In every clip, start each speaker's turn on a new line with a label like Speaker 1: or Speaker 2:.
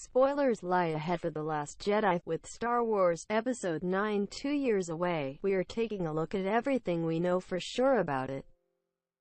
Speaker 1: Spoilers lie ahead for The Last Jedi. With Star Wars Episode 9 2 years away, we are taking a look at everything we know for sure about it.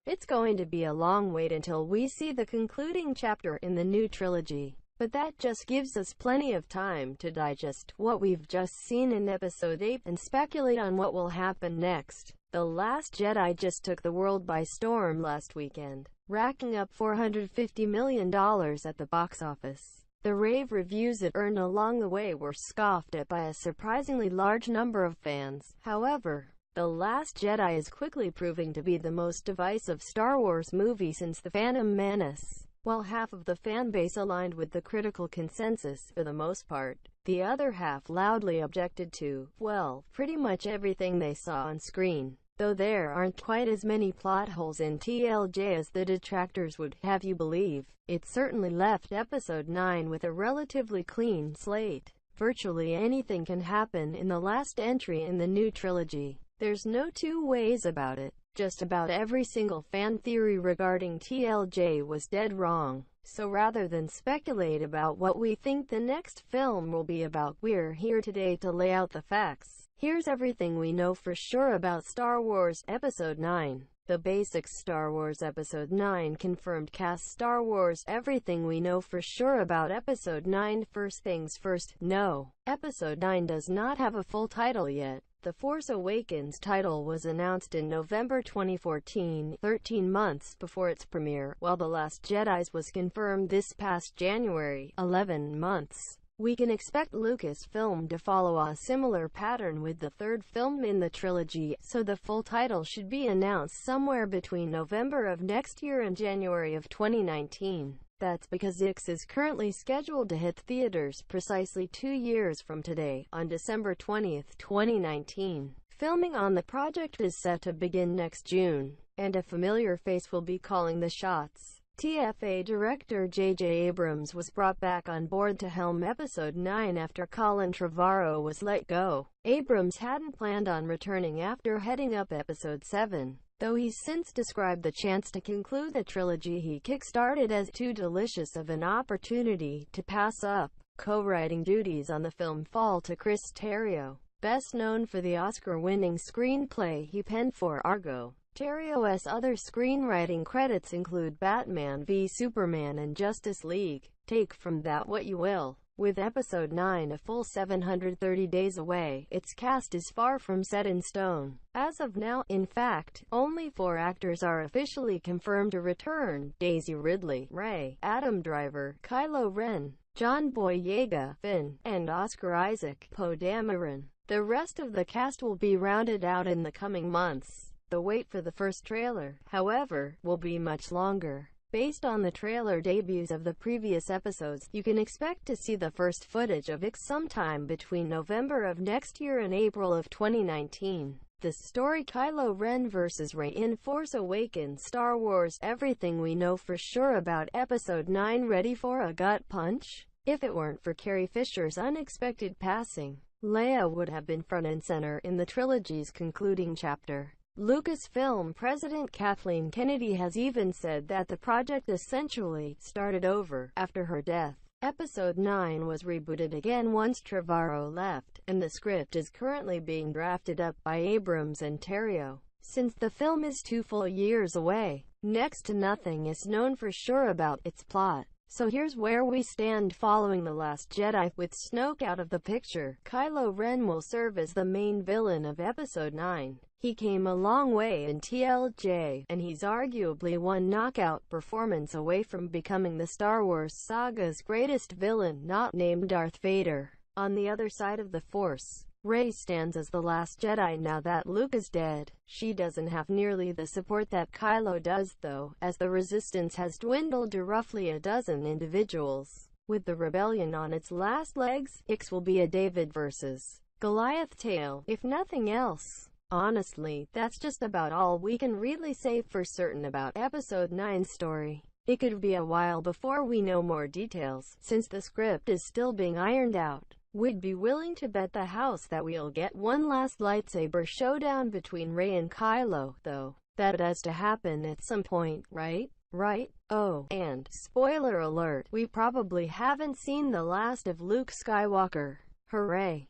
Speaker 1: It's going to be a long wait until we see the concluding chapter in the new trilogy, but that just gives us plenty of time to digest what we've just seen in Episode 8 and speculate on what will happen next. The Last Jedi just took the world by storm last weekend, racking up $450 million at the box office. The rave reviews it earned along the way were scoffed at by a surprisingly large number of fans. However, The Last Jedi is quickly proving to be the most divisive Star Wars movie since The Phantom Menace. While half of the fanbase aligned with the critical consensus, for the most part, the other half loudly objected to, well, pretty much everything they saw on screen. Though there aren't quite as many plot holes in TLJ as the detractors would have you believe, it certainly left Episode 9 with a relatively clean slate. Virtually anything can happen in the last entry in the new trilogy. There's no two ways about it. Just about every single fan theory regarding TLJ was dead wrong. So rather than speculate about what we think the next film will be about, we're here today to lay out the facts. Here's everything we know for sure about Star Wars Episode 9. The basics. Star Wars Episode 9 confirmed cast. Star Wars everything we know for sure about Episode 9. First things first, no. Episode 9 does not have a full title yet. The Force Awakens title was announced in November 2014, 13 months before its premiere, while The Last Jedi was confirmed this past January, 11 months. We can expect Lucasfilm to follow a similar pattern with the third film in the trilogy, so the full title should be announced somewhere between November of next year and January of 2019. That's because X is currently scheduled to hit theaters precisely 2 years from today, on December 20, 2019. Filming on the project is set to begin next June, and a familiar face will be calling the shots. TFA director J.J. Abrams was brought back on board to helm Episode 9 after Colin Trevorrow was let go. Abrams hadn't planned on returning after heading up Episode 7, though he's since described the chance to conclude the trilogy he kick-started as too delicious of an opportunity to pass up. Co-writing duties on the film fall to Chris Terrio, best known for the Oscar-winning screenplay he penned for Argo. Terrio's other screenwriting credits include Batman v Superman and Justice League. Take from that what you will. With Episode 9 a full 730 days away, its cast is far from set in stone. As of now, in fact, only 4 actors are officially confirmed to return: Daisy Ridley, Rey, Adam Driver, Kylo Ren, John Boyega, Finn, and Oscar Isaac, Poe Dameron. The rest of the cast will be rounded out in the coming months. The wait for the first trailer, however, will be much longer. Based on the trailer debuts of the previous episodes, you can expect to see the first footage of X sometime between November of next year and April of 2019. The story Kylo Ren vs. Rey in Force Awakens. Star Wars everything we know for sure about Episode 9. Ready for a gut punch? If it weren't for Carrie Fisher's unexpected passing, Leia would have been front and center in the trilogy's concluding chapter. Lucasfilm president Kathleen Kennedy has even said that the project essentially started over after her death. Episode 9 was rebooted again once Trevorrow left, and the script is currently being drafted up by Abrams and Terrio. Since the film is 2 full years away, next to nothing is known for sure about its plot. So here's where we stand following The Last Jedi. With Snoke out of the picture, Kylo Ren will serve as the main villain of Episode 9. He came a long way in TLJ, and he's arguably one knockout performance away from becoming the Star Wars saga's greatest villain, not named Darth Vader. On the other side of the Force, Rey stands as the Last Jedi now that Luke is dead. She doesn't have nearly the support that Kylo does, though, as the Resistance has dwindled to roughly a dozen individuals. With the rebellion on its last legs, X will be a David vs. Goliath tale, if nothing else. Honestly, that's just about all we can really say for certain about Episode 9's story. It could be a while before we know more details, since the script is still being ironed out. We'd be willing to bet the house that we'll get one last lightsaber showdown between Rey and Kylo, though. That has to happen at some point, right? right? Oh, and, spoiler alert, we probably haven't seen the last of Luke Skywalker. Hooray!